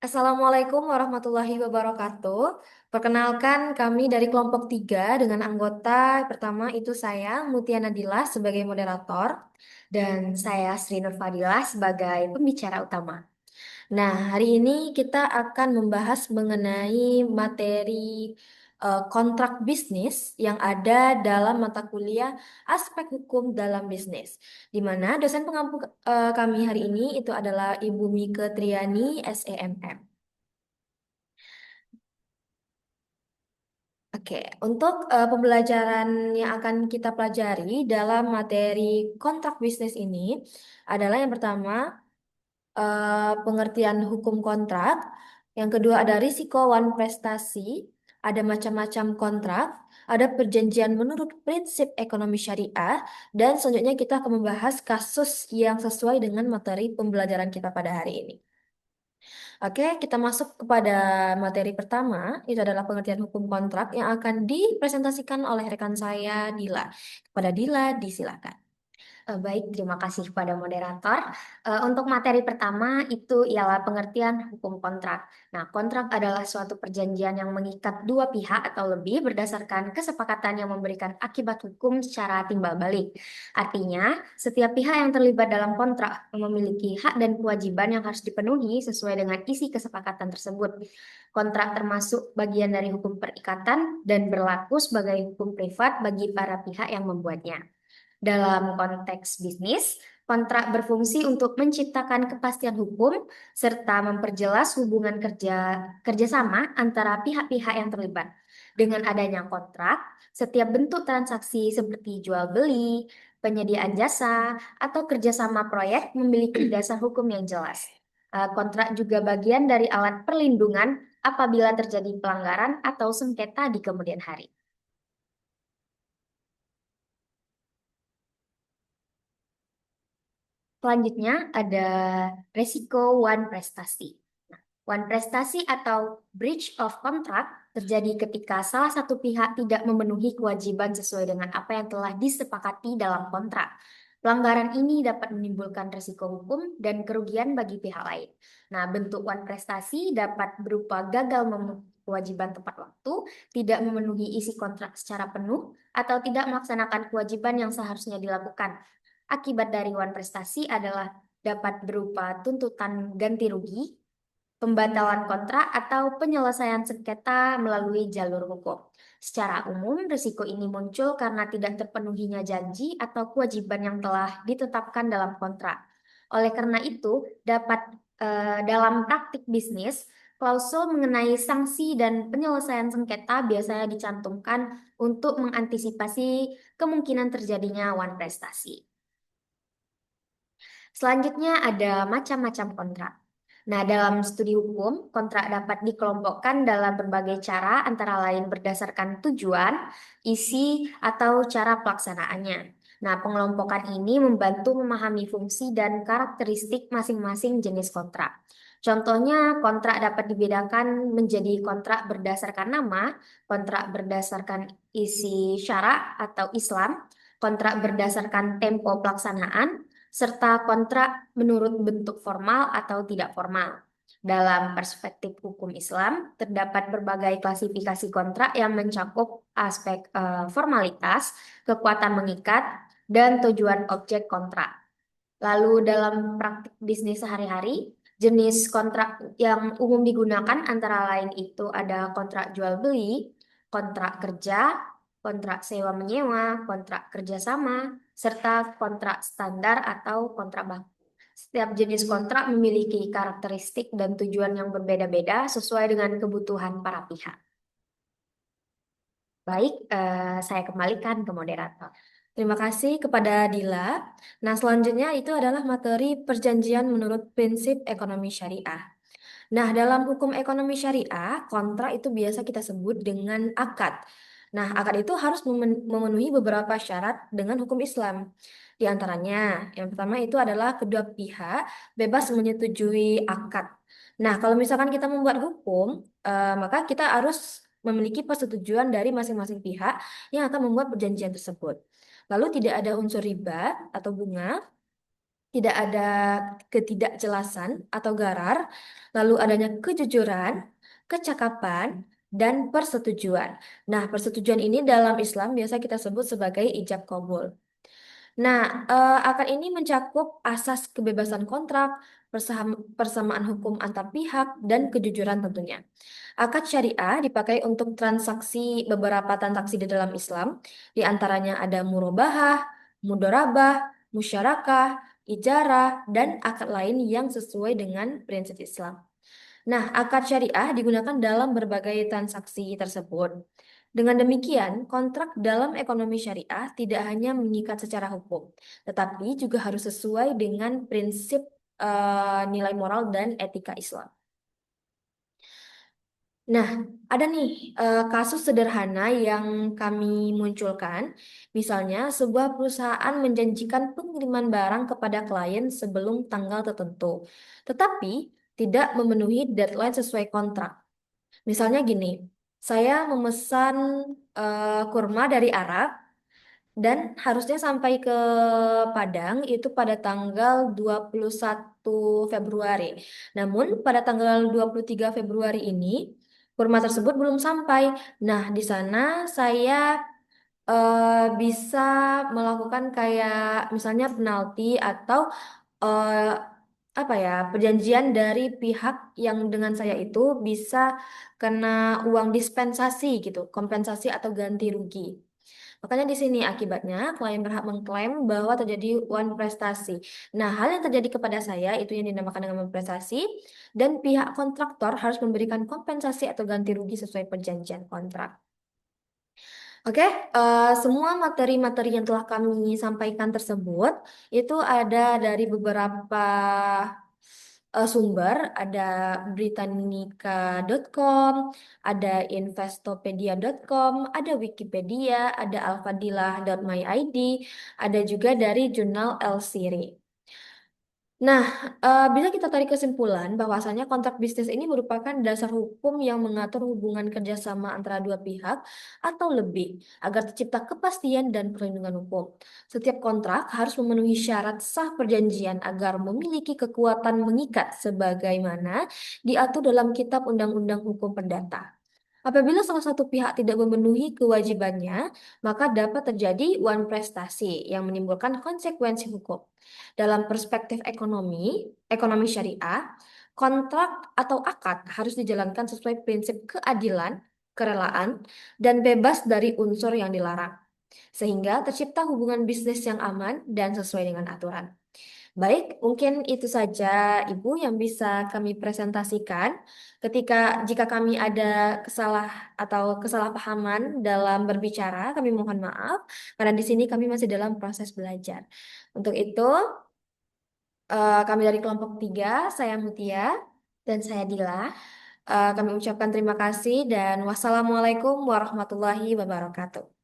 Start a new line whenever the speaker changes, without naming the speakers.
Assalamualaikum warahmatullahi wabarakatuh. Perkenalkan kami dari kelompok 3 dengan anggota pertama itu saya Mutia Nadila sebagai moderator dan saya Sri Nur Fadilah sebagai pembicara utama. Nah, hari ini kita akan membahas mengenai materi kontrak bisnis yang ada dalam mata kuliah aspek hukum dalam bisnis. Di mana dosen pengampu kami hari ini itu adalah Ibu Mike Triani, SEMM. Oke, untuk pembelajaran yang akan kita pelajari dalam materi kontrak bisnis ini adalah yang pertama pengertian hukum kontrak, yang kedua ada risiko wan prestasi, ada macam-macam kontrak, ada perjanjian menurut prinsip ekonomi syariah, dan selanjutnya kita akan membahas kasus yang sesuai dengan materi pembelajaran kita pada hari ini. Oke, kita masuk kepada materi pertama, itu adalah pengertian hukum kontrak yang akan dipresentasikan oleh rekan saya, Dila. Kepada Dila, disilakan.
Baik, terima kasih kepada moderator. Untuk materi pertama itu ialah pengertian hukum kontrak. Nah, kontrak adalah suatu perjanjian yang mengikat dua pihak atau lebih berdasarkan kesepakatan yang memberikan akibat hukum secara timbal balik. Artinya, setiap pihak yang terlibat dalam kontrak memiliki hak dan kewajiban yang harus dipenuhi sesuai dengan isi kesepakatan tersebut. Kontrak termasuk bagian dari hukum perikatan dan berlaku sebagai hukum privat bagi para pihak yang membuatnya. Dalam konteks bisnis, kontrak berfungsi untuk menciptakan kepastian hukum serta memperjelas hubungan kerjasama antara pihak-pihak yang terlibat. Dengan adanya kontrak, setiap bentuk transaksi seperti jual beli, penyediaan jasa, atau kerjasama proyek memiliki dasar hukum yang jelas. Kontrak juga bagian dari alat perlindungan apabila terjadi pelanggaran atau sengketa di kemudian hari. Selanjutnya ada resiko wan prestasi. Nah, wan prestasi atau breach of contract terjadi ketika salah satu pihak tidak memenuhi kewajiban sesuai dengan apa yang telah disepakati dalam kontrak. Pelanggaran ini dapat menimbulkan resiko hukum dan kerugian bagi pihak lain. Nah, bentuk wan prestasi dapat berupa gagal memenuhi kewajiban tepat waktu, tidak memenuhi isi kontrak secara penuh, atau tidak melaksanakan kewajiban yang seharusnya dilakukan. Akibat dari wan prestasi adalah dapat berupa tuntutan ganti rugi, pembatalan kontrak, atau penyelesaian sengketa melalui jalur hukum. Secara umum, risiko ini muncul karena tidak terpenuhinya janji atau kewajiban yang telah ditetapkan dalam kontrak. Oleh karena itu, dalam praktik bisnis, klausul mengenai sanksi dan penyelesaian sengketa biasanya dicantumkan untuk mengantisipasi kemungkinan terjadinya wan prestasi. Selanjutnya ada macam-macam kontrak. Nah, dalam studi hukum, kontrak dapat dikelompokkan dalam berbagai cara, antara lain berdasarkan tujuan, isi, atau cara pelaksanaannya. Nah, pengelompokan ini membantu memahami fungsi dan karakteristik masing-masing jenis kontrak. Contohnya, kontrak dapat dibedakan menjadi kontrak berdasarkan nama, kontrak berdasarkan isi syarat atau Islam, kontrak berdasarkan tempo pelaksanaan, serta kontrak menurut bentuk formal atau tidak formal. Dalam perspektif hukum Islam, terdapat berbagai klasifikasi kontrak yang mencakup aspek formalitas, kekuatan mengikat, dan tujuan objek kontrak. Lalu dalam praktik bisnis sehari-hari, jenis kontrak yang umum digunakan antara lain itu ada kontrak jual beli, kontrak kerja, kontrak sewa menyewa, kontrak kerjasama, serta kontrak standar atau kontrak baku. Setiap jenis kontrak memiliki karakteristik dan tujuan yang berbeda-beda sesuai dengan kebutuhan para pihak. Baik, saya kembalikan ke moderator.
Terima kasih kepada Dila. Nah, selanjutnya itu adalah materi perjanjian menurut prinsip ekonomi syariah. Nah, dalam hukum ekonomi syariah, kontrak itu biasa kita sebut dengan akad. Nah, akad itu harus memenuhi beberapa syarat dengan hukum Islam. Di antaranya, yang pertama itu adalah kedua pihak bebas menyetujui akad. Nah, kalau misalkan kita membuat hukum, maka kita harus memiliki persetujuan dari masing-masing pihak yang akan membuat perjanjian tersebut. Lalu tidak ada unsur riba atau bunga, tidak ada ketidakjelasan atau garar, lalu adanya kejujuran, kecakapan, dan persetujuan. Nah, persetujuan ini dalam Islam biasa kita sebut sebagai ijab kabul. Nah, akad ini mencakup asas kebebasan kontrak, persamaan hukum antar pihak, dan kejujuran tentunya. Akad syariah dipakai untuk beberapa transaksi di dalam Islam, di antaranya ada murabahah, mudorabah, musyarakah, ijarah, dan akad lain yang sesuai dengan prinsip Islam. Nah, akad syariah digunakan dalam berbagai transaksi tersebut. Dengan demikian, kontrak dalam ekonomi syariah tidak hanya mengikat secara hukum, tetapi juga harus sesuai dengan prinsip nilai moral dan etika Islam. Nah, ada nih kasus sederhana yang kami munculkan. Misalnya, sebuah perusahaan menjanjikan pengiriman barang kepada klien sebelum tanggal tertentu, tetapi tidak memenuhi deadline sesuai kontrak. Misalnya gini, saya memesan kurma dari Arab dan harusnya sampai ke Padang itu pada tanggal 21 Februari. Namun pada tanggal 23 Februari ini kurma tersebut belum sampai. Nah, di sana saya bisa melakukan kayak misalnya penalti atau eh, apa ya, perjanjian dari pihak yang dengan saya itu bisa kena uang dispensasi gitu, kompensasi atau ganti rugi. Makanya di sini akibatnya klien berhak mengklaim bahwa terjadi one prestasi. Nah, hal yang terjadi kepada saya itu yang dinamakan dengan one prestasi dan pihak kontraktor harus memberikan kompensasi atau ganti rugi sesuai perjanjian kontrak. Oke, semua materi-materi yang telah kami sampaikan tersebut itu ada dari beberapa sumber, ada Britannica.com, ada Investopedia.com, ada Wikipedia, ada alfadilah.myid, ada juga dari jurnal Elsevier. Nah, bisa kita tarik kesimpulan bahwasanya kontrak bisnis ini merupakan dasar hukum yang mengatur hubungan kerjasama antara dua pihak atau lebih agar tercipta kepastian dan perlindungan hukum. Setiap kontrak harus memenuhi syarat sah perjanjian agar memiliki kekuatan mengikat sebagaimana diatur dalam Kitab Undang-Undang Hukum Perdata. Apabila salah satu pihak tidak memenuhi kewajibannya, maka dapat terjadi one prestasi yang menimbulkan konsekuensi hukum. Dalam perspektif ekonomi syariah, kontrak atau akad harus dijalankan sesuai prinsip keadilan, kerelaan, dan bebas dari unsur yang dilarang, sehingga tercipta hubungan bisnis yang aman dan sesuai dengan aturan. Baik, mungkin itu saja Ibu yang bisa kami presentasikan. Jika kami ada kesalahpahaman dalam berbicara, kami mohon maaf karena di sini kami masih dalam proses belajar. Untuk itu, kami dari kelompok 3, saya Mutia dan saya Dila. Kami ucapkan terima kasih dan wassalamualaikum warahmatullahi wabarakatuh.